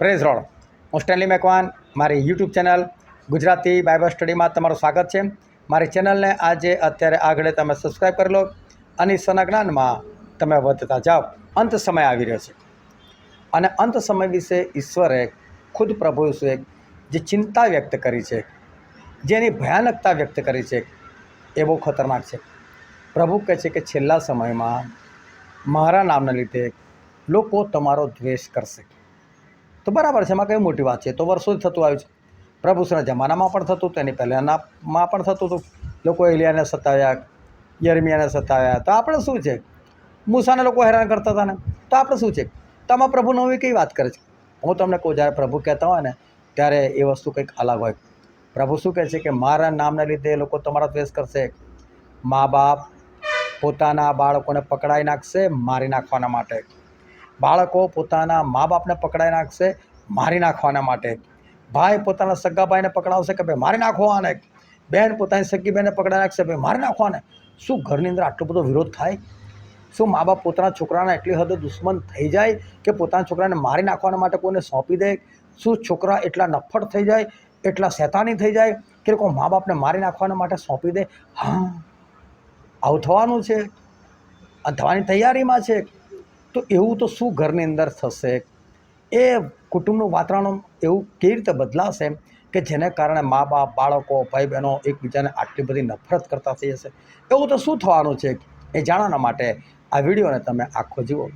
Praise road. હું Stanley Macwan, મારી YouTube channel Gujarati Bible સ્ટડીમાં તમારું સ્વાગત છે. મારી ચેનલને આજે અત્યારે આગળ તમે સબસ્ક્રાઈબ કરી લો અને ઈશ્વરના જ્ઞાનમાં તમે વધતા જાઓ. અંત સમય આવી રહ્યો છે અને અંત સમય વિશે ઈશ્વરે ખુદ પ્રભુ ઈસુએ જે ચિંતા વ્યક્ત કરી છે, જેની ભયાનકતા વ્યક્ત કરી છે, એ બહુ ખતરનાક છે. પ્રભુ કહે છે કે છેલ્લા સમયમાં મારા નામના લીધે લોકો તમારો દ્વેષ કરશે. તો બરાબર છે, એમાં કઈ મોટી વાત છે? તો વર્ષોથી થતું આવ્યું છે. પ્રભુના જમાનામાં પણ થતું હતું, એની પહેલાંનામાં પણ થતું હતું. લોકો એલિયાને સતાવ્યા, યર્મિયાને સતાવ્યા. તો આપણે શું છે? મૂસાને લોકો હેરાન કરતા હતા ને, તો આપણે શું છે? તો આમાં પ્રભુ નવી કઈ વાત કરે છે? હું તમને કહું, જ્યારે પ્રભુ કહેતા હોય ને ત્યારે એ વસ્તુ કંઈક અલગ હોય. પ્રભુ શું કહે છે કે મારા નામના લીધે લોકો તમારા દ્વેષ કરશે. મા બાપ પોતાના બાળકોને પકડાઈ નાખશે મારી નાખવાના માટે. બાળકો પોતાના મા બાપને પકડાઈ નાખશે મારી નાખવાના માટે. ભાઈ પોતાના સગા ભાઈને પકડાવશે કે ભાઈ મારી નાખો આને. બહેન પોતાની સગી બહેનને પકડાઈ નાખશે ભાઈ મારી નાખો આને. શું ઘરની અંદર આટલો બધો વિરોધ થાય? શું મા બાપ પોતાના છોકરાના એટલી હદે દુશ્મન થઈ જાય કે પોતાના છોકરાને મારી નાખવાના માટે કોઈને સોંપી દે? શું છોકરા એટલા નફ્ફટ થઈ જાય, એટલા શૈતાની થઈ જાય કે લોકો મા બાપને મારી નાખવાના માટે સોંપી દે? હા, આવું થવાનું છે અને થવાની તૈયારીમાં છે. તો એવું તો શું ઘરની અંદર થશે? એ કુટુંબનું વાતાવરણ એવું કેવી રીતે બદલાશે કે જેને કારણે મા બાપ, બાળકો, ભાઈ બહેનો એકબીજાને આટલી બધી નફરત કરતા થઈ જશે? એવું તો શું થવાનું છે એ જાણવાના માટે આ વિડીયોને તમે આખો જુઓ.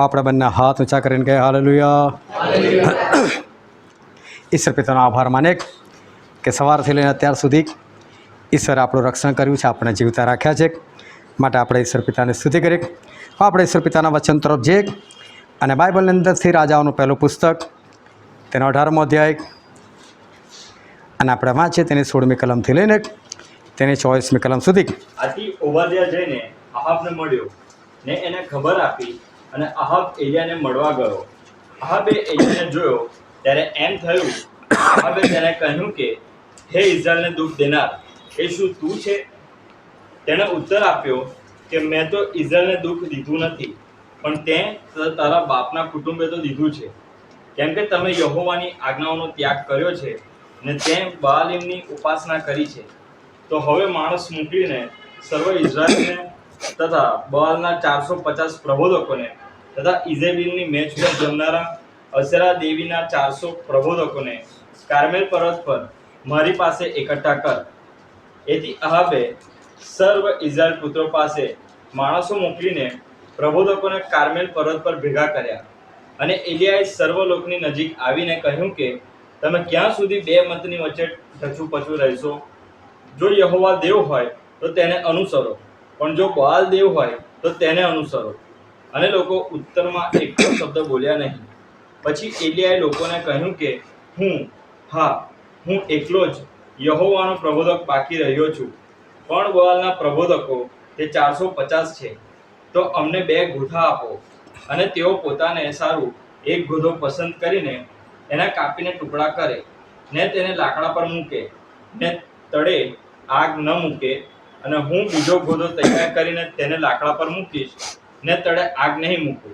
આપણે બંને હાથ ઊંચા કરીને કહે હાલેલુયા. ઈશ્વર પિતાનો આભાર માને કે સવારથી લઈને અત્યાર સુધી ઈશ્વરે આપણું રક્ષણ કર્યું છે, આપણે જીવતા રાખ્યા છે. માટે આપણે ઈશ્વર પિતાને સ્તુતિ કરીએ. આપણે ઈશ્વર પિતાના વચન તરફ જઈએ અને બાઇબલની અંદરથી રાજાઓનું પહેલું પુસ્તક, તેનો 18મો અધ્યાય, અને આપણે વાંચીએ તેની 16મી કલમથી લઈને તેની 24મી કલમ સુધી. આથી ઓબાદ્યા જઈને અહાબને મળ્યો ને એને ખબર આપી અને અહાબ એલિયાને મળવા ગયો. અહાબે એલિયાને જોયો ત્યારે એમ થયું. અહાબે તેને કહ્યું કે હે ઇઝરાયલને દુઃખ દેનાર, એ શું તું છે? તેણે ઉત્તર આપ્યો કે મેં તો ઇઝરાયલને દુઃખ દીધું નથી, પણ તે તારા બાપના કુટુંબે તો દીધું છે, કેમ કે તમે યહોવાની આજ્ઞાઓનો ત્યાગ કર્યો છે ને તે બાલીમની ઉપાસના કરી છે. તો હવે માણસ મોકલીને સર્વ ઇઝરાયલને તથા બાલના 450 પ્રબોધકોને તથા ઇઝેબેલની મેચ પર જમનારા અસેરા દેવીના 400 પ્રબોધકોને કાર્મેલ પર્વત પર મારી પાસે એકઠા કર. એથી અહાબે સર્વ ઇઝરાયલ પુત્રો પાસે માણસો મોકલીને પ્રબોધકોને કાર્મેલ પર્વત પર ભેગા કર્યા. અને એલિયાએ સર્વ લોકની નજીક આવીને કહ્યું કે તમે ક્યાં સુધી બે મતની વચ્ચે ઢચુપચુ રહેશો? જો યહોવા દેવ હોય તો તેને અનુસરો, પણ જો બાલ દેવ હોય તો તેને અનુસરો. અને લોકો ઉત્તરમાં એક પણ શબ્દ બોલ્યા નહીં. પછી એલિયાએ લોકોને કહ્યું કે હું એકલો જ યહોવાનો પ્રબોધક બાકી રહ્યો છું, પણ બાલના પ્રબોધકો તે 450 છે. તો અમને 2 ગોથા આપો. અને તેઓ પોતાને સારું એક ગોથો પસંદ કરીને એના કાપીને ટુકડા કરે ને તેને લાકડા પર મૂકે ને તળે આગ ન મૂકે. અને હું બીજો ગોથો તૈયાર કરીને તેને લાકડા પર મૂકીશ ને તળે આગ નહીં મૂકું.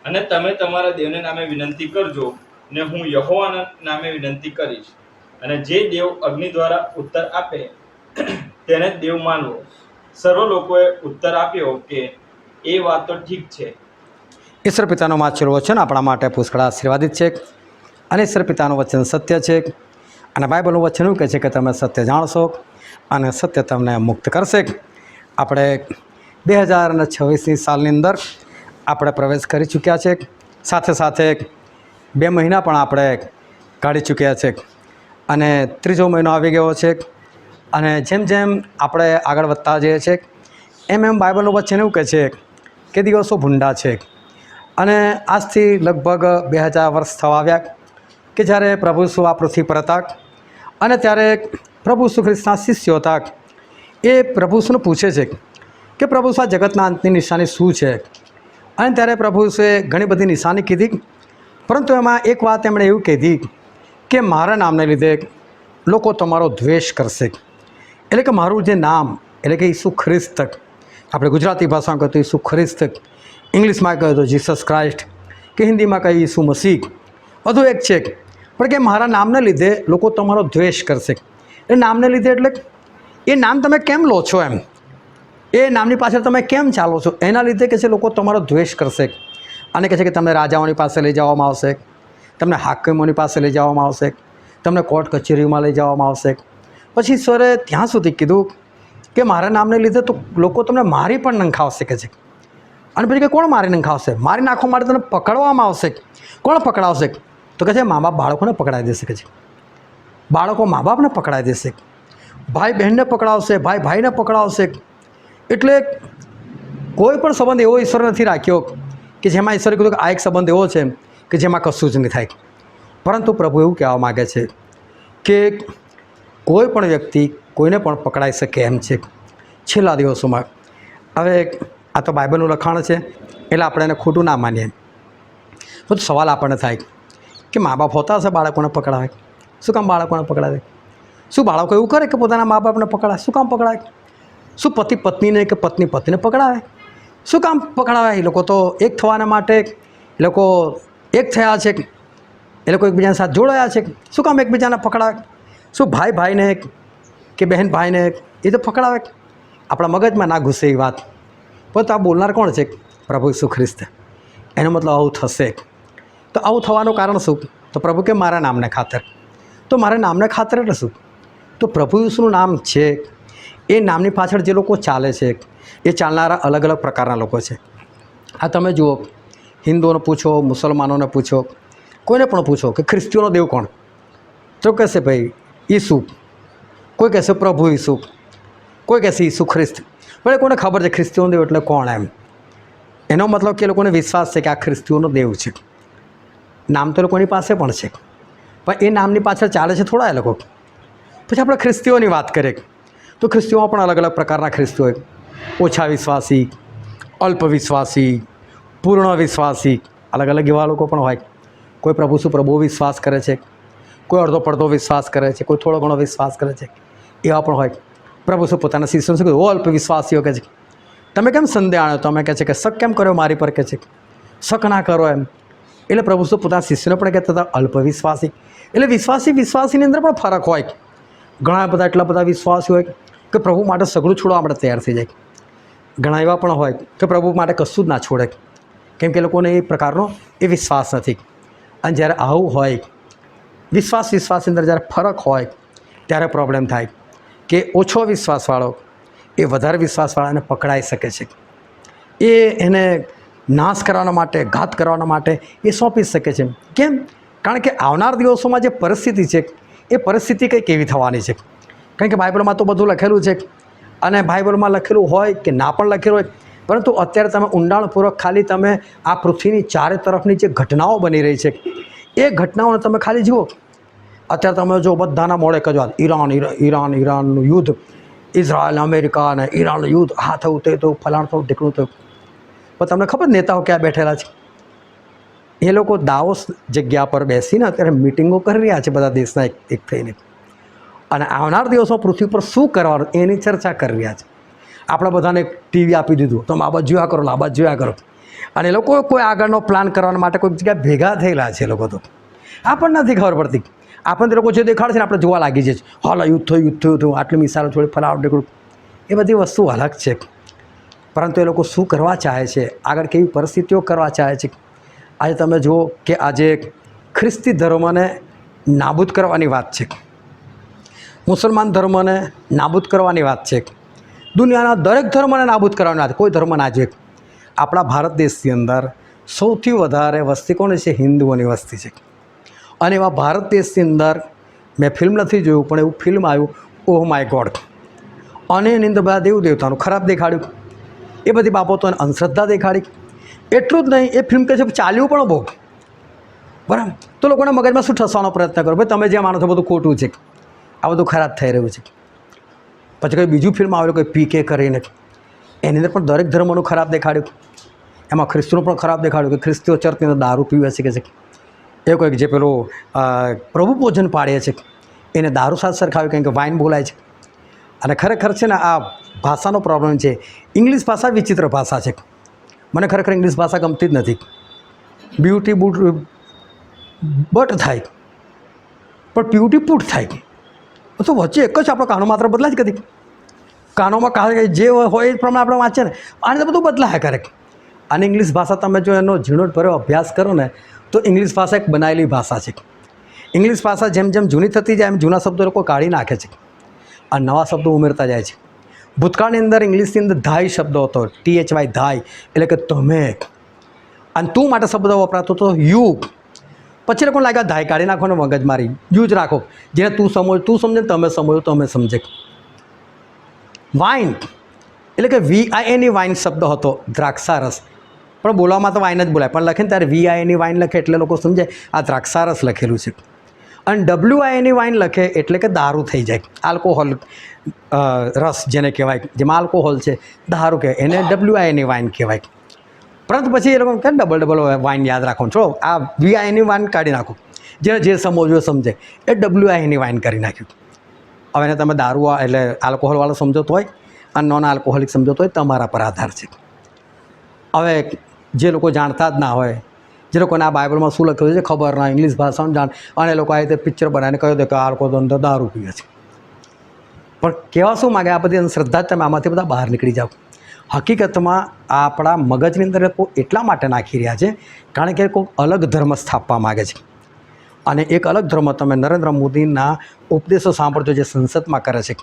અને તમે તમારા દેવને નામે વિનંતી કરજો ને હું યહોવાના નામે વિનંતી કરીશ. અને જે દેવ અગ્નિ દ્વારા ઉત્તર આપે તેને દેવ માનવો. સર્વ લોકોએ ઉત્તર આપ્યો કે એ વાત તો ઠીક છે. ઈશ્વર પિતાનું વાંચેલું વચન આપણા માટે પુષ્કળ આશીર્વાદિત છે અને ઈશ્વર પિતાનું વચન સત્ય છે. અને બાઇબલનું વચન એવું કહે છે કે તમે સત્ય જાણશો અને સત્ય તમને મુક્ત કરશે. આપણે 2026ની સાલની અંદર આપણે પ્રવેશ કરી ચૂક્યા છે. સાથે સાથે 2 મહિના પણ આપણે કાઢી ચૂક્યા છે અને 3જો મહિનો આવી ગયો છે. અને જેમ જેમ આપણે આગળ વધતા જઈએ છીએ એમ બાઇબલનું વચન એવું કહે છે કે દિવસો ભૂંડા છે. અને આજથી લગભગ 2000 વર્ષ થવા આવ્યા કે જ્યારે પ્રભુ ઈસુ આ પૃથ્વી પર હતા અને ત્યારે પ્રભુ ઈસુ ખ્રિસ્તના શિષ્યો હતા. એ પ્રભુ ઈસુને પૂછે છે કે પ્રભુ ઈસુ આ જગતના અંતની નિશાની શું છે? અને ત્યારે પ્રભુ ઈસુએ ઘણી બધી નિશાની કીધી પરંતુ એમાં એક વાત એમણે એવું કીધી કે મારા નામને લીધે લોકો તમારો દ્વેષ કરશે. એટલે કે મારું જે નામ એટલે કે ઈસુ ખ્રિસ્ત, આપણે ગુજરાતી ભાષામાં કહીએ તો ઈસુ ખ્રિસ્ત, ઇંગ્લિશમાં કહીએ તો જીસસ ક્રાઇસ્ટ, કે હિન્દીમાં કહીએ ઈસુ મસીહ, બધું એક છે. પણ કે મારા નામને લીધે લોકો તમારો દ્વેષ કરશે. એ નામને લીધે એટલે એ નામ તમે કેમ લો છો, એમ એ નામની પાછળ તમે કેમ ચાલો છો, એના લીધે કે છે લોકો તમારો દ્વેષ કરશે. અને કહે છે કે તમને રાજાઓની પાસે લઈ જવામાં આવશે, તમને હાકીમોની પાસે લઈ જવામાં આવશે, તમને કોર્ટ કચેરીમાં લઈ જવામાં આવશે. પછી ઈશ્વરે ત્યાં સુધી કીધું કે મારા નામને લીધે તો લોકો તમને મારી પણ નંખાવશે કે છે. અને પછી કે કોણ મારી નંખાવશે, મારી નાખવા માટે તમને પકડવામાં આવશે. કોણ પકડાવશે? તો કહે છે મા બાપ બાળકોને પકડાવી દેશે કે છે, બાળકો મા બાપને પકડાવી દેશે, ભાઈ બહેનને પકડાવશે, ભાઈ ભાઈને પકડાવશે. એટલે કોઈ પણ સંબંધ એવો ઈશ્વરે નથી રાખ્યો કે જેમાં ઈશ્વરે કીધું કે આ એક સંબંધ એવો છે કે જેમાં કશું જ નહીં થાય. પરંતુ પ્રભુ એવું કહેવા માગે છે કે કોઈ પણ વ્યક્તિ કોઈને પણ પકડાઈ શકે એમ છે છેલ્લા દિવસોમાં. હવે આ તો બાઇબલનું લખાણ છે એટલે આપણે એને ખોટું ના માનીએ. તો સવાલ આપણને થાય કે મા બાપ હોતા હશે બાળકોને પકડાવે, શું કામ બાળકોને પકડાવે? શું બાળકો એવું કરે કે પોતાના મા બાપને પકડાવે? શું કામ પકડાવે? શું પતિ પત્નીને કે પત્ની પતિને પકડાવે? શું કામ પકડાવે? એ લોકો તો એક થવાના માટે એ લોકો એક થયા છે, એ લોકો એકબીજાના સાથે જોડાયા છે. શું કામ એકબીજાને પકડાવે? શું ભાઈ ભાઈને કે બહેન ભાઈને એ તો પકડાવે? આપણા મગજમાં ના ઘૂસે એ વાત. પણ તો આ બોલનાર કોણ છે? પ્રભુ ઈસુ ખ્રિસ્ત. એનો મતલબ આવું થશે. તો આવું થવાનું કારણ શું? તો પ્રભુ કે મારા નામને ખાતર. તો મારા નામને ખાતર એટલે શું? તો પ્રભુ ઈસુનું નામ છે, એ નામની પાછળ જે લોકો ચાલે છે એ ચાલનારા અલગ અલગ પ્રકારના લોકો છે. આ તમે જુઓ, હિન્દુઓને પૂછો, મુસલમાનોને પૂછો, કોઈને પણ પૂછો કે ખ્રિસ્તીઓનો દેવ કોણ, તો કહેશે ભાઈ ઈસુ, કોઈ કહેશે પ્રભુ ઈસુ, કોઈ કહેશે ઈસુ ખ્રિસ્ત. પણ એ કોને ખબર છે ખ્રિસ્તીઓનો દેવ એટલે કોણ? એમ એનો મતલબ કે એ લોકોને વિશ્વાસ છે કે આ ખ્રિસ્તીઓનો દેવ છે. નામ તો લોકોની પાસે પણ છે, પણ એ નામની પાછળ ચાલે છે થોડા એ લોકો. પછી આપણે ખ્રિસ્તીઓની વાત કરીએ તો ખ્રિસ્તીઓમાં પણ અલગ અલગ પ્રકારના ખ્રિસ્તીઓ હોય. ઓછા વિશ્વાસી, અલ્પ વિશ્વાસી, પૂર્ણ વિશ્વાસી, અલગ અલગ એવા લોકો પણ હોય. કોઈ પ્રભુ શું પ્રભુ વિશ્વાસ કરે છે, કોઈ અડધો પડધો વિશ્વાસ કરે છે, કોઈ થોડો ઘણો વિશ્વાસ કરે છે, એવા પણ હોય. પ્રભુ શું પોતાના શિષ્યોને શું કહ્યું? અલ્પ વિશ્વાસીઓ કહે છે તમે કેમ સંદેહ આણ્યો? તમે કહે છે કે શક કેમ કર્યો મારી પર, કહે છે શક ના કરો એમ. એટલે પ્રભુ શું પોતાના શિષ્યોને પણ કહેતા હતા અલ્પ વિશ્વાસી. એટલે વિશ્વાસીની અંદર પણ ફરક હોય. ઘણા બધા એટલા બધા વિશ્વાસી હોય કે પ્રભુ માટે સગળું છોડવા આપણે તૈયાર થઈ જાય. ઘણા એવા પણ હોય કે પ્રભુ માટે કશું જ ના છોડે, કેમ કે લોકોને એ પ્રકારનો એ વિશ્વાસ નથી. અને જ્યારે આવું હોય, વિશ્વાસની અંદર જ્યારે ફરક હોય ત્યારે પ્રોબ્લેમ થાય કે ઓછો વિશ્વાસવાળો એ વધારે વિશ્વાસવાળાને પકડાઈ શકે છે. એને નાશ કરવાના માટે, ઘાત કરવાના માટે એ સોંપી શકે છે. કેમ? કારણ કે આવનાર દિવસોમાં જે પરિસ્થિતિ છે એ પરિસ્થિતિ કંઈક એવી થવાની છે. કારણ કે બાઇબલમાં તો બધું લખેલું છે, અને બાઇબલમાં લખેલું હોય કે ના પણ લખેલું હોય, પરંતુ અત્યારે તમે ઊંડાણપૂર્વક ખાલી તમે આ પૃથ્વીની ચારે તરફની જે ઘટનાઓ બની રહી છે એ ઘટનાઓને તમે ખાલી જુઓ. અત્યારે તમે જો બધાના મોડે જ વાત, ઈરાનનું યુદ્ધ, ઇઝરાયલ અમેરિકા અને ઈરાનનું યુદ્ધ, આ થયું તે થયું, ફલાણ થયું, ઢીકણું થયું. પણ તમને ખબર નેતાઓ ક્યાં બેઠેલા છે? એ લોકો દાવોસ જગ્યા પર બેસીને અત્યારે મિટિંગો કરી રહ્યા છે બધા દેશના એક થઈને, અને આવનાર દિવસમાં પૃથ્વી પર શું કરવાનું એની ચર્ચા કરી રહ્યા છે. આપણે બધાને ટીવી આપી દીધું, તમે આ બાજુ જોયા કરો, આ બાજુ જોયા કરો. અને એ લોકો કોઈ આગળનો પ્લાન કરવા માટે કોઈક જગ્યાએ ભેગા થયેલા છે. લોકો તો આપણને નથી ખબર પડતી. આપણને લોકો જે દેખાડે છે ને આપણે જોવા લાગી જાય છે. હાલ યુદ્ધ થયું, આટલી મિસાઇલો થોડી ફલાવટ નીકળું, એ બધી વસ્તુ અલગ છે. પરંતુ એ લોકો શું કરવા ચાહે છે, આગળ કેવી પરિસ્થિતિઓ કરવા ચાહે છે. આજે તમે જુઓ કે આજે ખ્રિસ્તી ધર્મને નાબૂદ કરવાની વાત છે, મુસલમાન ધર્મને નાબૂદ કરવાની વાત છે, દુનિયાના દરેક ધર્મને નાબૂદ કરવાની વાત. કોઈ ધર્મ ના જોઈએ. આપણા ભારત દેશની અંદર સૌથી વધારે વસ્તી કોની છે? હિન્દુઓની વસ્તી છે. અને એવા ભારત દેશની અંદર મેં ફિલ્મ નથી જોયું, પણ એવું ફિલ્મ આવ્યું ઓહ માય ગોડ, અને એની અંદર બધા દેવ દેવતાનું ખરાબ દેખાડ્યું, એ બધી બાબતોને અંધશ્રદ્ધા દેખાડી. એટલું જ નહીં, એ ફિલ્મ કહે છે ચાલ્યું પણ બહુ બરાબર. તો લોકોને મગજમાં શું ઠસવાનો પ્રયત્ન કરો? ભાઈ તમે જે માનો છો બધું ખોટું છે, આ બધું ખરાબ થઈ રહ્યું છે. પછી કોઈ બીજું ફિલ્મ આવેલું કોઈ પીકે કરીને, એની અંદર પણ દરેક ધર્મનું ખરાબ દેખાડ્યું. એમાં ખ્રિસ્તીનું પણ ખરાબ દેખાડ્યું કે ખ્રિસ્તીઓ ચર્ચની અંદર દારૂ પીવે છે કે છે. એ કોઈક જે પેલું પ્રભુ ભોજન પાડે છે એને દારૂ સાથે સરખાવ્યું કારણ કે વાઇન બોલાય છે. અને ખરેખર છે ને આ ભાષાનો પ્રોબ્લેમ છે. ઇંગ્લિશ ભાષા વિચિત્ર ભાષા છે. મને ખરેખર ઇંગ્લિશ ભાષા ગમતી જ નથી. બ્યુટી બટ થાય પણ પ્યુટી પુટ થાય તો વચ્ચે એક જ આપણો કાનો માત્ર બદલાય જ કદી. કાનોમાં જે હોય એ પ્રમાણે આપણે વાંચીએ ને આને તો બધું બદલાય કરે. અને ઇંગ્લિશ ભાષા તમે જો એનો ઝીણવટભર્યો અભ્યાસ કરો ને તો ઇંગ્લિશ ભાષા એક બનાવેલી ભાષા છે. ઇંગ્લિશ ભાષા જેમ જેમ જૂની થતી જાય એમ જૂના શબ્દો લોકો કાઢી નાખે છે અને નવા શબ્દો ઉમેરતા જાય છે. ભૂતકાળની અંદર ઇંગ્લિશની અંદર ધાય શબ્દો હતો, THY ધાય એટલે કે તમે, અને તું માટે શબ્દ વપરાતો હતો યુ. પછી લોકોને લાગ્યા ધાય કાઢી નાખો ને મગજ મારી યુ જ રાખો, જેને તું સમજે તમે સમજો તમે સમજે. વાઇન એટલે કે VINE વાઇન શબ્દ હતો, દ્રાક્ષારસ, પણ બોલવામાં તો વાઇન જ બોલાય, પણ લખે ને ત્યારે VINE વાઇન લખે એટલે લોકો સમજે આ દ્રાક્ષારસ લખેલું છે. અને WINE વાઇન લખે એટલે કે દારૂ થઈ જાય, આલ્કોહોલ રસ જેને કહેવાય, જેમાં આલ્કોહોલ છે દારૂ કહેવાય, એને WINE વાઇન કહેવાય. પરંતુ પછી એ લોકો કે ડબલ વાઇન યાદ રાખો છો, આ VINE વાઇન કાઢી નાખો, જેને જે સમજવું સમજે, એ WINE વાઇન કરી નાખ્યું. હવે એને તમે દારૂ એટલે આલ્કોહોલવાળો સમજતો હોય અને નોન આલ્કોહોલિક સમજતો હોય તમારા પર આધાર છે. હવે જે લોકો જાણતા જ ના હોય, જે લોકોને આ બાઇબલમાં શું લખ્યું છે ખબર ના, ઇંગ્લિશ ભાષામાં જાણ, અને એ લોકો આ રીતે પિક્ચર બનાવીને કહ્યું હતું કે આલ્કોહોલ અંદર દારૂ પીવે છે. પણ કહેવા શું માગે, આ બધી અંધશ્રદ્ધા તમે આમાંથી બધા બહાર નીકળી જાઓ. હકીકતમાં આપણા મગજની અંદર લોકો એટલા માટે નાખી રહ્યા છે કારણ કે કોઈ અલગ ધર્મ સ્થાપવા માગે છે. અને એક અલગ ધર્મ તમે નરેન્દ્ર મોદીના ઉપદેશો સાંભળજો જે સંસદમાં કરે છે.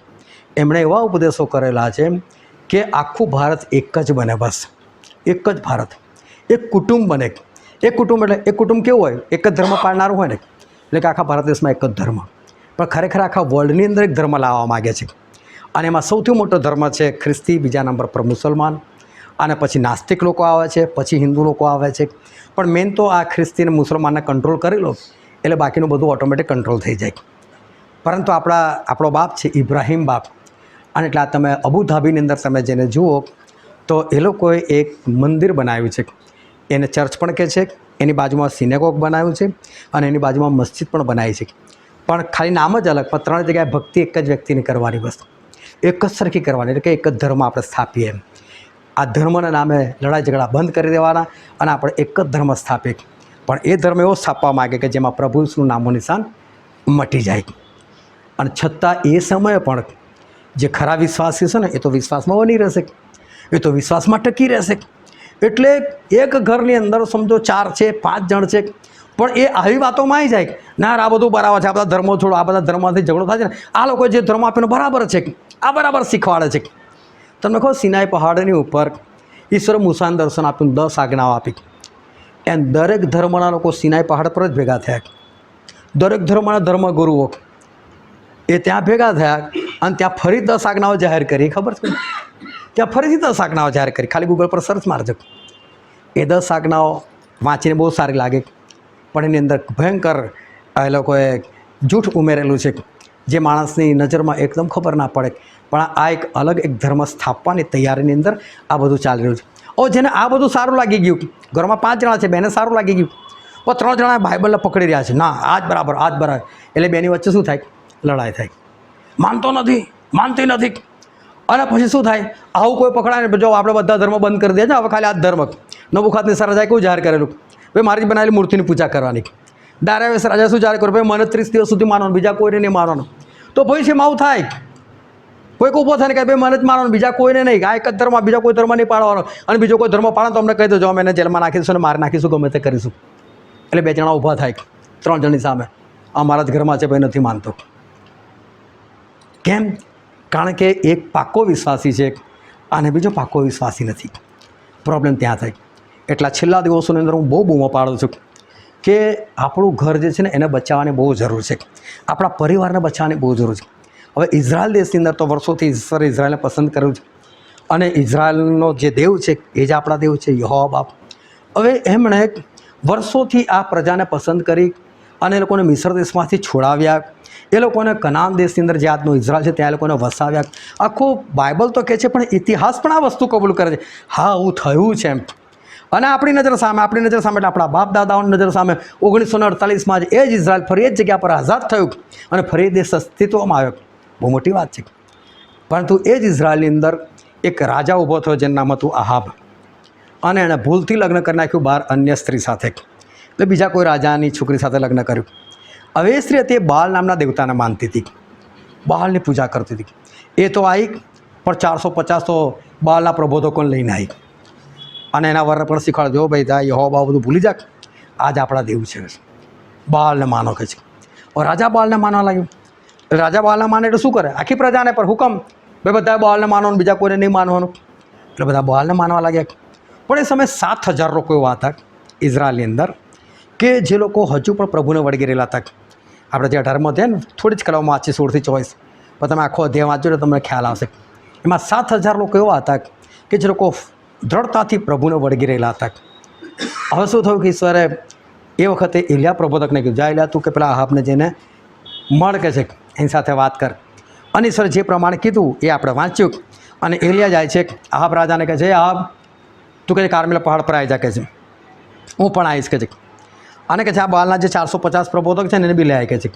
એમણે એવા ઉપદેશો કરેલા છે કે આખું ભારત એક જ બને, બસ એક જ ભારત, એક કુટુંબ બને. એક કુટુંબ એટલે એક કુટુંબ કેવું હોય, એક જ ધર્મ પાળનારું હોય ને, એટલે કે આખા ભારત દેશમાં એક જ ધર્મ, પણ ખરેખર આખા વર્લ્ડની અંદર એક ધર્મ લાવવા માગે છે. અને એમાં સૌથી મોટો ધર્મ છે ખ્રિસ્તી, બીજા નંબર પર મુસલમાન, અને પછી નાસ્તિક લોકો આવે છે, પછી હિન્દુ લોકો આવે છે. પણ મેન તો આ ખ્રિસ્તી અને મુસલમાનને કંટ્રોલ કરી લો એટલે બાકીનું બધું ઓટોમેટિક કંટ્રોલ થઈ જાય. પરંતુ આપણો બાપ છે ઇબ્રાહીમ બાપ, અને એટલે આ તમે અબુધાબીની અંદર તમે જેને જુઓ તો એ લોકોએ એક મંદિર બનાવ્યું છે, એને ચર્ચ પણ કહે છે. એની બાજુમાં સિનેગોગ બનાવ્યું છે અને એની બાજુમાં મસ્જિદ પણ બનાવી છે. પણ ખાલી નામ જ અલગ, પણ ત્રણ જગ્યાએ ભક્તિ એક જ વ્યક્તિની કરવાની, બસ એક જ સરખી કરવાની, એટલે કે એક જ ધર્મ આપણે સ્થાપીએ એમ. આ ધર્મના નામે લડાઈ ઝઘડા બંધ કરી દેવાના અને આપણે એક જ ધર્મ સ્થાપીએ. પણ એ ધર્મ એવો સ્થાપવા માગે કે જેમાં પ્રભુ ઈસુનું નામો નિશાન મટી જાય. અને છતાં એ સમયે પણ જે ખરા વિશ્વાસી છે ને એ તો વિશ્વાસમાં બની રહેશે, એ તો વિશ્વાસમાં ટકી રહેશે. એટલે એક ઘરની અંદર સમજો 4 છે 5 જણ છે, પણ એ આવી વાતોમાં આવી જાય ના આ બધું બરાબર છે, આ બધા ધર્મો છોડો, આ બધા ધર્મમાંથી ઝઘડો થાય છે ને, આ લોકો જે ધર્મ આપેલો બરાબર છે, આ બરાબર શીખવાડે છે. તમને કહો સિનાઈ પહાડની ઉપર ઈશ્વરે મૂસાને દર્શન આપ્યું, 10 આજ્ઞાઓ આપી, એમ દરેક ધર્મના લોકો સિનાઈ પહાડ પર જ ભેગા થયા. દરેક ધર્મના ધર્મગુરુઓ એ ત્યાં ભેગા થયા અને ત્યાં ફરી 10 આજ્ઞાઓ જાહેર કરી. ખબર છે? ત્યાં ફરીથી 10 આજ્ઞાઓ જાહેર કરી. ખાલી ગૂગલ પર સર્ચ મારજો. એ 10 આજ્ઞાઓ વાંચીને બહુ સારી લાગે, પણ એની અંદર ભયંકર એ લોકોએ જૂઠ ઉમેરેલું છે જે માણસની નજરમાં એકદમ ખબર ના પડે. પણ આ એક અલગ એક ધર્મ સ્થાપવાની તૈયારીની અંદર આ બધું ચાલી રહ્યું છે. જેને આ બધું સારું લાગી ગયું, ઘરમાં 5 જણા છે, બેને સારું લાગી ગયું, પણ 3 જણા બાઇબલને પકડી રહ્યા છે, ના આ જ બરાબર, આ જ બરાબર, એટલે બેની વચ્ચે શું થાય? લડાઈ થાય. માનતી નથી. અને પછી શું થાય? આવું કોઈ પકડાય ને, જો આપણે બધા ધર્મ બંધ કરી દે છે, હવે ખાલી આ જ ધર્મ. નબુખાદનેસર રાજાએ કેવું જાહેર કરેલું? ભાઈ મારી જ બનાવેલી મૂર્તિની પૂજા કરવાની. દારિયાવેશ રાજા શું જાહેર કર્યું? ભાઈ મને 30 દિવસ સુધી માનવાનું, બીજા કોઈને નહીં માનવાનું. તો ભાઈ છે આવું થાય, કોઈક ઊભો થાય ને કે ભાઈ મને જ માનવાનું, બીજા કોઈને નહીં, આ એક જ ધર્મ, બીજા કોઈ ધર્મ નહીં પાડવાનો, અને બીજો કોઈ ધર્મ પાડો તો અમને કહી દેજો, અમે એને જેલમાં નાખી દઈશું અને મારી નાખીશું, ગમે તે કરીશું. એટલે 2 જણા ઊભા થાય 3 જણની સામે, અમારા જ ઘરમાં છે ભાઈ નથી માનતો. કેમ? કારણ કે એક પાક્કો વિશ્વાસી છે અને બીજો પાક્કો વિશ્વાસી નથી. પ્રોબ્લેમ ત્યાં થાય. એટલા છેલ્લા દિવસોની અંદર હું બહુ બૂમો પાડું છું કે આપણું ઘર જે છે ને એને બચાવવાની બહુ જરૂર છે, આપણા પરિવારને બચાવવાની બહુ જરૂર છે. હવે ઇઝરાયલ દેશની અંદર તો વર્ષોથી ઈશ્વરે ઇઝરાયલને પસંદ કર્યું છે, અને ઇઝરાયલનો જે દેવ છે એ જ આપણા દેવ છે, યહોવા બાપ. હવે એમણે વર્ષોથી આ પ્રજાને પસંદ કરી અને એ લોકોને મિસ્ર દેશમાંથી છોડાવ્યા, એ લોકોને કનાન દેશની અંદર જે આજનો ઇઝરાયલ છે ત્યાં એ લોકોને વસાવ્યા. આખું બાઇબલ તો કહે છે, પણ ઇતિહાસ પણ આ વસ્તુ કબૂલ કરે છે. હા આવું થયું છે એમ. અને આપણી નજર સામે એટલે આપણા બાપ દાદાઓની નજર સામે 1948માં જ એ જ ઇઝરાયલ ફરી એ જ જગ્યા પર આઝાદ થયું અને ફરી એ દેશ અસ્તિત્વમાં આવ્યો. બહુ મોટી વાત છે. પરંતુ એ જ ઇઝરાયલની અંદર એક રાજા ઊભો થયો જેનું નામ હતું આહાબ, અને એણે ભૂલથી લગ્ન કરી નાખ્યું બહાર અન્ય સ્ત્રી સાથે, એટલે બીજા કોઈ રાજાની છોકરી સાથે લગ્ન કર્યું. હવે એ સ્ત્રી હતી, બાલ નામના દેવતાને માનતી હતી, બાલની પૂજા કરતી હતી. એ તો આવી પણ 450 તો બાલના પ્રબોધકોને લઈને આવી અને એના વર્ણ પણ શીખવાડજો, ભાઈ તા યહોવા બધું ભૂલી જા, આજ આપણા દેવ છે, બાલને માનો કે છે. રાજા બાલને માનવા લાગ્યું. રાજા બાલને માને એટલે શું કરે? આખી પ્રજાને પર હુકમ, ભાઈ બધા બાલને માનવાનું, બીજા કોઈને નહીં માનવાનું. એટલે બધા બાલને માનવા લાગ્યા. પણ એ સમયે 7,000 લોકો એવા હતા ઇઝરાયલની અંદર કે જે લોકો હજુ પણ પ્રભુને વળગી રહેલા હતા. આપણે જે 18માં છે ને થોડી જ કલામાં વાંચી 16 થી 24, પણ તમે આખો અધ્યાય વાંચો એટલે તમને ખ્યાલ આવશે. એમાં 7,000 લોકો એવા હતા કે જે લોકો દ્રઢતાથી પ્રભુને વળગી રહેલા હતા. હવે શું થયું કે ઈશ્વરે એ વખતે એલિયા પ્રબોધકને કીધું, જા એલિયા તું કે પેલા આહાબને જઈને મળ કે છે, એની સાથે વાત કર. અને ઈશ્વરે જે પ્રમાણે કીધું એ આપણે વાંચ્યું. અને એલિયા જાય છે આહાબ રાજાને કહે છે, આહાબ તું કહે કાર્મેલ પહાડ પર આવી જા કે છે, હું પણ આવીશ કે છે. અને કે છે આ બાલના જે 450 પ્રબોધક છે ને એને બી લે આવી કે છે,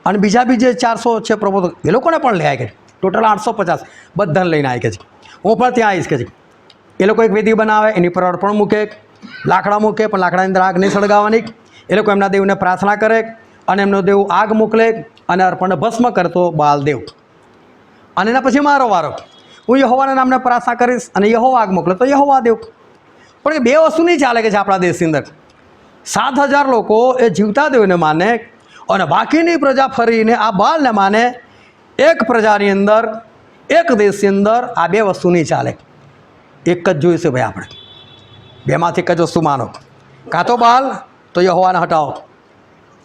અને બીજા બી જે 400 છે પ્રબોધક એ લોકોને પણ લે આવી કે છે. ટોટલ 850 બધાને લઈને આવી કે છે, હું પણ ત્યાં આવીશ કે છે. એ લોકો એક વેદી બનાવે, એની પર અર્પણ મૂકે, લાકડા મૂકે, પણ લાકડાની અંદર આગ નહીં સળગાવવાની. એ લોકો એમના દેવને પ્રાર્થના કરે અને એમનો દેવ આગ મોકલે અને અર્પણને ભસ્મ કરતો બાલ દેવ. અને એના પછી મારો વારો, હું યહોવાના નામને પ્રાર્થના કરીશ અને યહોવા આગ મોકલે તો યહોવા દેવ. પણ એ બે વસ્તુ નહીં ચાલે કે છે આપણા દેશની અંદર. 7,000 લોકો એ જીવતા દેવને માને અને બાકીની પ્રજા ફરીને આ બાલને માને. એક પ્રજાની અંદર, એક દેશની અંદર આ બે વસ્તુ નહીં ચાલે. એક જ જોઈશે ભાઈ, આપણે બેમાંથી એક જ વસ્તુ માનો. કાં તો બાલ તો યહોવાને હટાવો,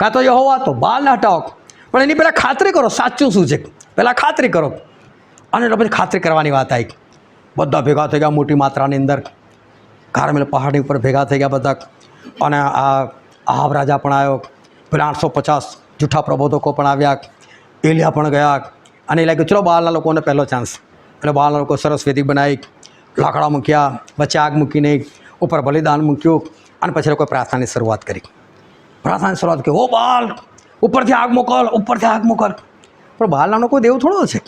કાં તો યહોવા તો બાલને હટાવો. પણ એની પહેલાં ખાતરી કરો સાચું શું છે, પહેલાં ખાતરી કરો. અને એટલે પછી ખાતરી કરવાની વાત આવી. બધા ભેગા થઈ ગયા મોટી માત્રાની અંદર, કાર્મેલ પહાડી ઉપર ભેગા થઈ ગયા બધા. અને આ આહાબ રાજા પણ આવ્યો, પેલા 850 જૂઠા પ્રબોધકો પણ આવ્યા, એલિયા પણ ગયા. અને એ લાગ્યું ચલો બાલના લોકોને પહેલો ચાન્સ. એટલે બાલના લોકો સરસ વેદી બનાવી, લાકડા મૂક્યા, વચ્ચે આગ મૂકીને ઉપર બલિદાન મૂક્યું, અને પછી લોકોએ પ્રાર્થનાની શરૂઆત કરી. પ્રાર્થનાની શરૂઆત કરી, ઓ બાલ ઉપરથી આગ મોકલ, ઉપરથી આગ મોકલ. પણ બાલ નામનો કોઈ દેવ થોડો છે,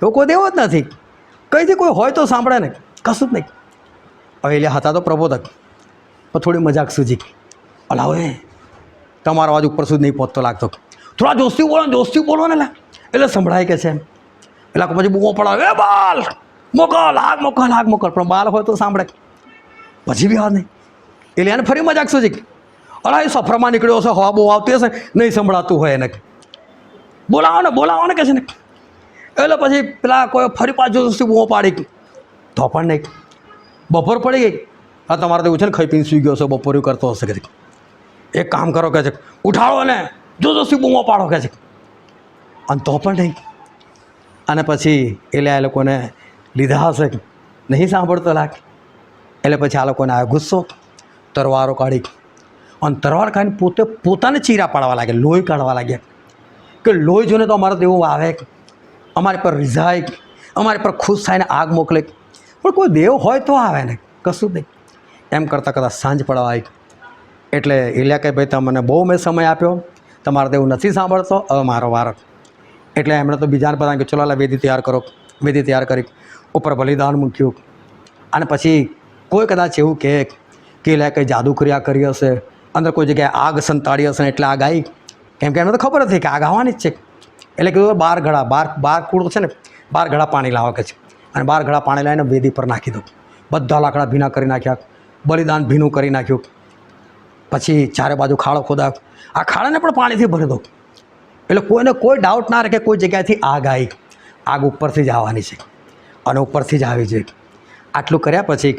એવો કોઈ દેવ જ નથી. કંઈથી કોઈ હોય તો સાંભળે ને, કશું જ નહીં. હવે એલિયા હતા તો પ્રબોધક, પણ થોડી મજાક સૂજી, અલા હવે તમારો અવાજ ઉપર સુધી નહીં પહોંચતો લાગતો, થોડા જોશથી બોલો ને લા, એટલે સંભળાય કે છે. એટલે પછી બૂમો પડાવે, એ બાલ મોકલ, આગ મોકલ, આગ મોકલ. પણ બાલ હોય તો સાંભળે, પછી બી વાત નહીં. એલિયાને ફરી મજાક સૂજી, અલા એ સફરમાં નીકળ્યો હશે, હવા બહુ આવતી હશે, નહીં સંભળાતું હોય એને, બોલાવો ને કે છે ને. એટલે પછી પેલા કોઈ ફરી પાછું બૂમો પાડી, તો પણ નહીં. બપોર પડી ગઈ, હા તમારે તો એવું છે ને ખાઈ પીને સૂઈ ગયો હશે, બપોરે કરતો હશે કે એક કામ કરો કે છે, ઉઠાડો ને જોશી બૂમો પાડો કે છે. અને તો પણ નહીં. અને પછી એટલે આ લોકોને લીધા હશે, નહીં સાંભળતો લાગે. એટલે પછી આ લોકોને આવ્યો ગુસ્સો, તરવારો કાઢી. અને તરવાર કાઢીને પોતાને ચીરા પાડવા લાગે, લોહી કાઢવા લાગ્યા. કે લોહી જોઈને તો અમારે તો એવું આવે, અમારી પર રિઝાય, અમારી પર ખુશ થઈને આગ મોકલે. પણ કોઈ દેવ હોય તો આવે ને, કશું જ નહીં. એમ કરતાં કદાચ સાંજ પડવા આવી. એટલે એલિયા કહે ભાઈ તમને બહુ મેં સમય આપ્યો, તમારો દેવ નથી સાંભળતો, હવે મારો વારો. એટલે એમણે તો બીજાને બધા કે ચલો વેદી તૈયાર કરો. વેદી તૈયાર કરી, ઉપર બલિદાન મૂક્યું. અને પછી કોઈ કદાચ એવું કહે કે એલિયા કંઈ જાદુ ક્રિયા કરી હશે, અંદર કોઈ જગ્યાએ આગ સંતાડી હશે ને એટલે આગ આવી. કેમ કે એમને તો ખબર હતી કે આગ આવવાની જ છે. એટલે કીધું 12 ઘડા, 12 કૂડ છે ને, 12 ઘડા પાણી લાવો કે છે. અને 12 ઘડા પાણી લાવીને વેદી પર નાખી દો. બધા લાકડા ભીના કરી નાખ્યા, બલિદાન ભીનું કરી નાખ્યું. પછી ચારે બાજુ ખાડો ખોદાયો, આ ખાડાને પણ પાણીથી ભરી દો. એટલે કોઈને કોઈ ડાઉટ ના રહે કે કોઈ જગ્યાએથી આગ આવી, આગ ઉપરથી જ આવવાની છે અને ઉપરથી જ આવી છે. આટલું કર્યા પછી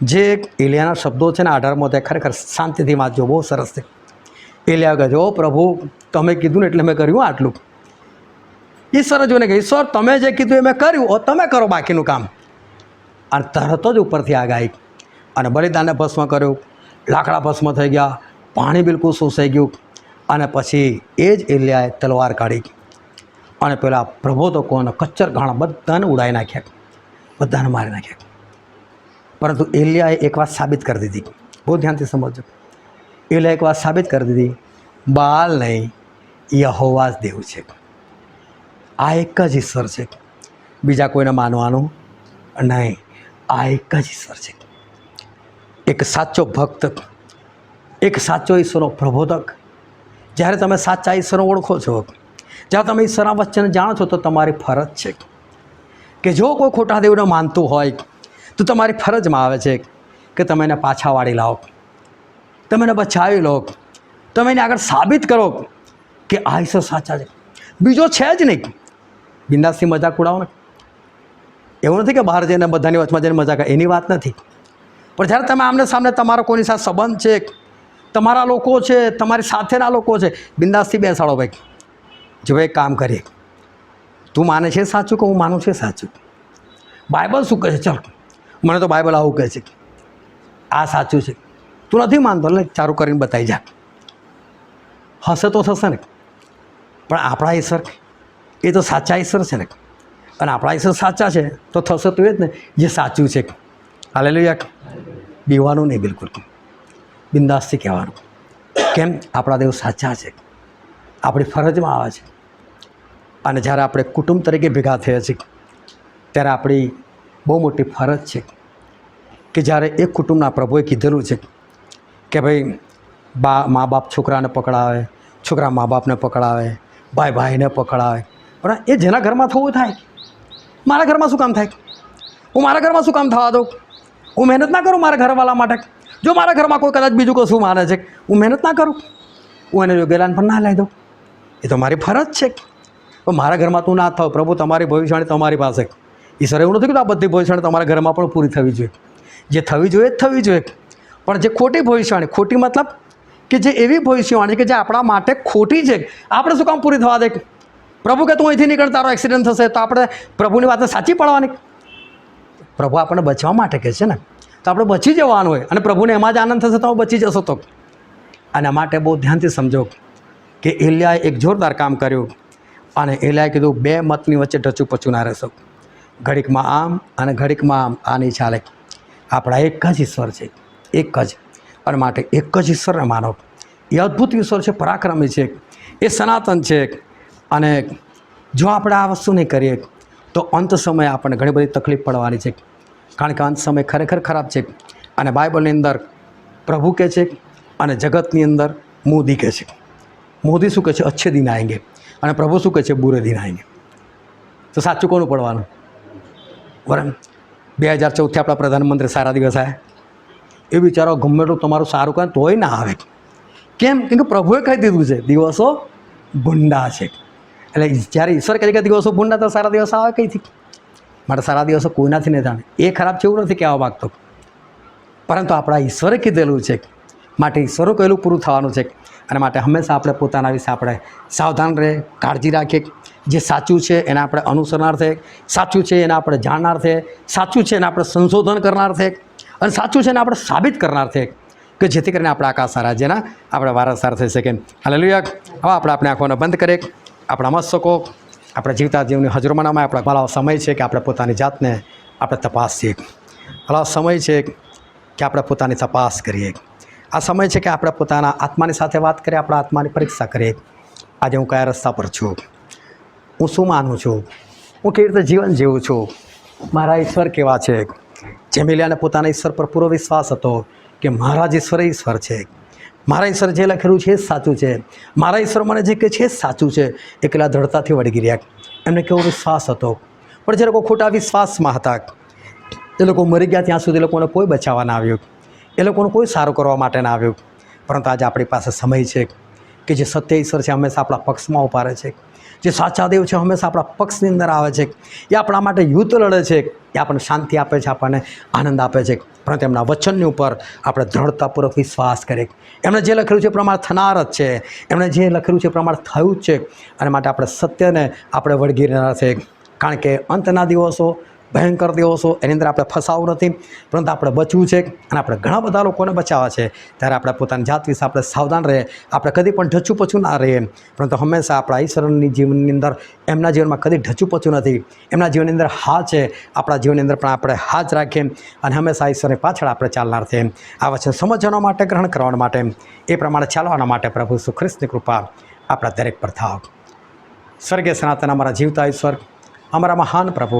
જે એલિયાના શબ્દો છે ને 18માં તે ખરેખર શાંતિથી વાંચજો, બહુ સરસ છે. એલિયા કહે, ઓ પ્રભુ તમે કીધું ને એટલે મેં કર્યું આટલું. ઈશ્વર જોઈને કે ઈશ્વર તમે જે કીધું એ મેં કર્યું, તમે કરો બાકીનું કામ. અને તરત જ ઉપરથી આગ આવી અને બલિદાનને ભસ્મ કર્યું, લાકડા ભસ્મ થઈ ગયા, પાણી બિલકુલ શોષાઈ ગયું. અને પછી એ જ એલિયાએ તલવાર કાઢી અને પેલા પ્રબોધકોને કચ્ચર ઘાણા બધાને ઉડાવી નાખ્યા, બધાને મારી નાખ્યા. પરંતુ એલિયાએ એક વાત સાબિત કરી દીધી. બહુ ધ્યાનથી સમજો. એલિયાએ એક વાત સાબિત કરી દીધી, બાલ નહીં, યહોવા જ દેવ છે. આ એક જ ઈશ્વર છે, બીજા કોઈને માનવાનું નહીં. આ એક જ ઈશ્વર છે. એક સાચો ભક્ત, એક સાચો ઈશ્વરનો પ્રબોધક. જ્યારે તમે સાચા ઈશ્વરને ઓળખો છો, જ્યારે તમે ઈશ્વરના વચન જાણો છો, તો તમારી ફરજ છે કે જો કોઈ ખોટા દેવને માનતું હોય તો તમારી ફરજમાં આવે છે કે તમે એને પાછા વાળી લાવો, તમે એને બચાવી લો, તમે એને આગળ સાબિત કરો કે આ ઈશ્વર સાચા છે, બીજો છે જ નહીં. બિંદાસથી મજાક ઉડાવો ને. એવું નથી કે બહાર જઈને બધાની વચમાં જઈને મજાક, એની વાત નથી. પણ જ્યારે તમે આમને સામને તમારો કોઈની સાથે સંબંધ છે, તમારા લોકો છે, તમારી સાથેના લોકો છે, બિંદાસથી બેસાડો. ભાઈ જો ભાઈ કામ કરીએ, તું માને છે સાચું કે હું માનું છે સાચું? બાઇબલ શું કહે છે? ચાલ, મને તો બાઇબલ આવું કહે છે, આ સાચું છે. તું નથી માનતો, એટલે ચારું કરીને બતાવી જા. હશે તો થશે ને. પણ આપણા ઈશ્વર એ તો સાચા ઈશ્વર છે ને, અને આપણા ઈશ્વર સાચા છે તો થશે તો એ જ ને જે સાચું છે. હાલેલુયા. બીવાનું નહીં, બિલકુલ બિંદાસથી કહેવાનું. કેમ? આપણા દેવ સાચા છે, આપણી ફરજમાં આવે છે. અને જ્યારે આપણે કુટુંબ તરીકે ભેગા થયા છીએ, ત્યારે આપણી બહુ મોટી ફરજ છે કે જ્યારે એક કુટુંબના પ્રભુએ કીધેલું છે કે ભાઈ મા બાપ છોકરાને પકડાવે, છોકરા મા બાપને પકડાવે, ભાઈ ભાઈને પકડાવે. પણ એ જેના ઘરમાં થવું થાય, મારા ઘરમાં શું કામ થાય? હું મારા ઘરમાં શું કામ થવા દઉં? હું મહેનત ના કરું મારા ઘરવાળા માટે? જો મારા ઘરમાં કોઈ કદાચ બીજું કશું માને છે, હું મહેનત ના કરું, હું એને યોગ્ય લાઈન પર ના લઈ દઉં. એ તો મારી ફરજ છે. પણ મારા ઘરમાં તું ના થાવ. પ્રભુ તમારી ભવિષ્યવાણી તમારી પાસે. ઈશ્વરે એવું નથી કીધું આ બધી ભવિષ્યવાણી તમારા ઘરમાં પણ પૂરી થવી જોઈએ. જે થવી જોઈએ જ થવી જોઈએ. પણ જે ખોટી ભવિષ્યવાણી, ખોટી મતલબ કે જે એવી ભવિષ્યવાણી કે જે આપણા માટે ખોટી છે, આપણે શું કામ પૂરી થવા દે? પ્રભુ કે તું અહીંથી નીકળ, તારો એક્સિડન્ટ થશે, તો આપણે પ્રભુની વાતને સાચી પડવાની? પ્રભુ આપણને બચવા માટે કહે છે ને, તો આપણે બચી જવાનું હોય. અને પ્રભુને એમાં જ આનંદ થશે તો બચી જશો. તો આના માટે બહુ ધ્યાનથી સમજો કે એલિયાએ એક જોરદાર કામ કર્યું. અને એલિયાએ કીધું, બે મતની વચ્ચે ઢચું પચું ના રહેશો. ઘડીકમાં આમ અને ઘડીકમાં આમ, આ નહીં ચાલે. આપણા એક જ ઈશ્વર છે, એક જ. અને માટે એક જ ઈશ્વરને માનો. એ અદ્ભુત ઈશ્વર છે, પરાક્રમી છે, એ સનાતન છે. અને જો આપણે આ વસ્તુ નહીં કરીએ તો અંત સમયે આપણને ઘણી બધી તકલીફ પડવાની છે. કારણ કે અંત સમય ખરેખર ખરાબ છે. અને બાઇબલની અંદર પ્રભુ કહે છે અને જગતની અંદર મોદી કહે છે. મોદી શું કહે છે? અચ્છે દિન આएंगे. અને પ્રભુ શું કહે છે? બુરે દિન આएंगे. તો સાચું કોનું પડવાનું? બરાબર. 2014 આપણા પ્રધાનમંત્રી સારા દિવસ આવ્યા. એ બિચારો ગમે એટલું તમારું સારું કરે તોય ના આવે. કેમ? કેમ કે પ્રભુએ કહી દીધું છે દિવસો ભૂંડા છે. એટલે જ્યારે ઈશ્વર કહે કે દિવસો ભૂંડા, તો સારા દિવસ આવે કઈથી? માટે સારા દિવસો કોઈનાથી નહીં જાણે. એ ખરાબ છે એવું નથી કહેવા માગતો, પરંતુ આપણા ઈશ્વરે કીધેલું છે. માટે ઈશ્વરો કહેલું પૂરું થવાનું છે. અને માટે હંમેશા આપણે પોતાના વિશે આપણે સાવધાન રહે, કાળજી રાખીએ. જે સાચું છે એને આપણે અનુસરનાર્થે, સાચું છે એને આપણે જાણનાર્થે, સાચું છે એને આપણે સંશોધન કરનાર્થે, અને સાચું છે એને આપણે સાબિત કરનાર્થે, કે જેથી કરીને આપણે આકાશ રાજ્યના આપણે વારસદાર થઈ શકીએ. હાલેલુયા. હવે આપણે આંખોને બંધ કરીએ. આપણા મસ્તકો આપણે જીવતા જીવની હજુરમાનામાં આપણા ભલા સમય છે કે આપણે પોતાની જાતને આપણે તપાસીએ. ભલા સમય છે કે આપણે પોતાની તપાસ કરીએ. આ સમય છે કે આપણે પોતાના આત્માની સાથે વાત કરીએ, આપણા આત્માની પરીક્ષા કરીએ. આજે હું કયા રસ્તા પર છું? હું શું માનું છું? હું કેવી રીતે જીવન જીવું છું? મારા ઈશ્વર કેવા છે? જેમિલિયાને પોતાના ઈશ્વર પર પૂરો વિશ્વાસ હતો કે મારા જ ઈશ્વર ઈશ્વર છે. મારા ઈશ્વર જે લખેલું છે એ જ સાચું છે. મારા ઈશ્વર મને જે કહે છે એ જ સાચું છે. એકલા દ્રઢતાથી વળગી રહ્યા. એમને કેવો વિશ્વાસ હતો. પણ જે લોકો ખોટા વિશ્વાસમાં હતા, એ લોકો મરી ગયા ત્યાં સુધી એ લોકોને કોઈ બચાવવા ના આવ્યું, એ લોકોને કોઈ સારું કરવા માટે ના આવ્યું. પરંતુ આજે આપણી પાસે સમય છે કે જે સત્ય ઈશ્વર છે હંમેશા આપણા પક્ષમાં ઉભા રહે છે. જે સાચા દેવ છે હંમેશા આપણા પક્ષની અંદર આવે છે. એ આપણા માટે યુદ્ધ લડે છે. એ આપણને શાંતિ આપે છે, આપણને આનંદ આપે છે. પરંતુ એમના વચનની ઉપર આપણે દ્રઢતાપૂર્વક વિશ્વાસ કરીએ. એમણે જે લખેલું છે એ પ્રમાણે થનાર જ છે. એમણે જે લખેલું છે એ પ્રમાણે થયું જ છે. અને માટે આપણે સત્યને આપણે વળગી રહેના છે. કારણ કે અંતના દિવસો ભયંકર દિવસો એની અંદર આપણે ફસાવું નથી, પરંતુ આપણે બચવું છે અને આપણે ઘણા બધા લોકોને બચાવવા છે. ત્યારે આપણે પોતાની જાત વિશે આપણે સાવધાન રહીએ, આપણે કદી પણ ઢચુપચું ના રહીએ, પરંતુ હંમેશા આપણા ઈશ્વરની જીવનની અંદર એમના જીવનમાં કદી ઢચુપચું નથી. એમના જીવનની અંદર હા છે, આપણા જીવનની અંદર પણ આપણે હા જ રાખીએ અને હંમેશા ઈશ્વરની પાછળ આપણે ચાલનાર છે. આ વચન સમજવા માટે, ગ્રહણ કરવા માટે, એ પ્રમાણે ચાલવાના માટે પ્રભુ ઈસુ ખ્રિસ્તની કૃપા આપણા દરેક પર થાવ. સ્વર્ગીય સનાતન અમારા જીવતા ઈશ્વર, અમારા મહાન પ્રભુ,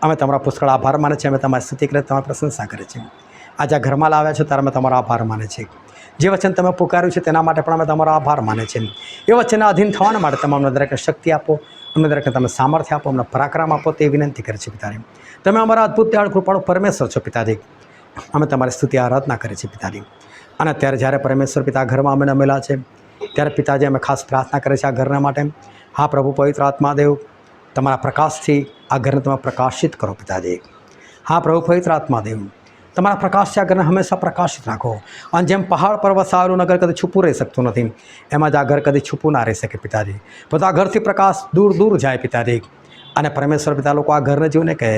અમે તમારા પુષ્કળ આભાર માને છીએ, અમે તમારી સ્તુતિ કરીએ, તમારી પ્રશંસા કરીએ છીએ. આજે આ ઘરમાં લાવ્યા છો ત્યારે અમે તમારો આભાર માને છીએ. જે વચન તમે પુકાર્યું છે તેના માટે પણ અમે તમારો આભાર માને છીએ. એ વચનના અધીન થવાના માટે તમે અમને દરેકને શક્તિ આપો, અમને દરેકને તમે સામર્થ્ય આપો, અમને પરાક્રમ આપો, તે વિનંતી કરીએ છીએ પિતાજી. તમે અમારા અદ્ભુત દયાળ કૃપાળુ પરમેશ્વર છો પિતાજી. અમે તમારી સ્તુતિ આરાધના કરીએ છીએ પિતાજી. અને અત્યારે જ્યારે પરમેશ્વર પિતા ઘરમાં અમે નમેલા છે ત્યારે પિતાજી અમે ખાસ પ્રાર્થના કરીએ છીએ આ ઘરના માટે. હા પ્રભુ પવિત્ર આત્માદેવ, તમારા પ્રકાશથી આ ઘરને તમે પ્રકાશિત કરો પિતાજી. હા પ્રભુ પવિત્ર આત્માદેવ, તમારા પ્રકાશથી આ ઘરને હંમેશા પ્રકાશિત રાખો. અને જેમ પહાડ પર વસાવેલું નગર કદી છૂપું રહી શકતું નથી, એમાં જ આ ઘર કદી છૂપું ના રહી શકે પિતાજી. બધું આ ઘરથી પ્રકાશ દૂર દૂર જાય પિતાજી. અને પરમેશ્વર પિતા લોકો આ ઘરને જોઈને કહે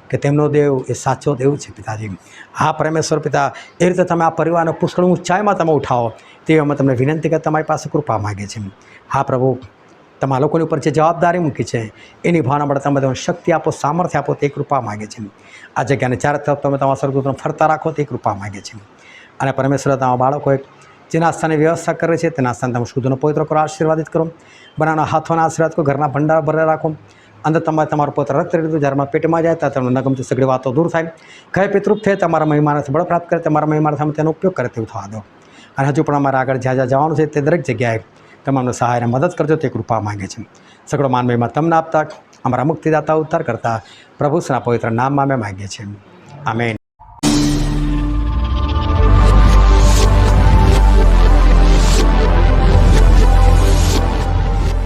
કે તેમનો દેવ એ સાચો દેવ છે પિતાજી. હા પરમેશ્વર પિતા, એ રીતે તમે આ પરિવારને પુષ્કળ ઊંચાઈમાં તમે ઉઠાવો, તે અમે તમને વિનંતી કરી તમારી પાસે કૃપા માગીએ છીએ. હા પ્રભુ, તમારા લોકોની ઉપર જે જવાબદારી મૂકી છે એ નિભાવવા માટે તમે તમને શક્તિ આપો, સામર્થ્ય આપો, તે કૃપા માગે છે. આ જગ્યાને ચારે તરફ તમે તમારા સ્વર્ગદૂતોને ફરતા રાખો, તે કૃપા માગે છે. અને પરમેશ્વર તમારા બાળકોએ જે નાસ્તાની વ્યવસ્થા કરે છે તે નાસ્તાને તમે શુદ્ધનો પવિત્ર કરો, આશીર્વાદિત કરો. બનાવના હાથોના આશીર્વાદ કરો, ઘરના ભંડાર ભરે રાખો. અંદર તમે તમારું પોતે રક્ત લીધું જ્યારે પેટમાં જાય ત્યારે તમને નગમતી સગડી વાતો દૂર થાય. કઈ પિતૃપ થાય તમારા મહિમાનાથી બળ પ્રાપ્ત કરે, તમારા મહિમાનાથી અમે તેનો ઉપયોગ કરે તેવું થવા દો. અને હજુ પણ અમારે આગળ જ્યાં જ્યાં જવાનું છે તે દરેક જગ્યાએ તમે અમને સહાય અને મદદ કરજો, તે કૃપા માંગે છે. સગળો માનવીમાં તમને આપતા, અમારા મુક્તિદાતા ઉદ્ધાર કરતા પ્રભુના પવિત્ર નામમાં અમે માગીએ છીએ. આમેન.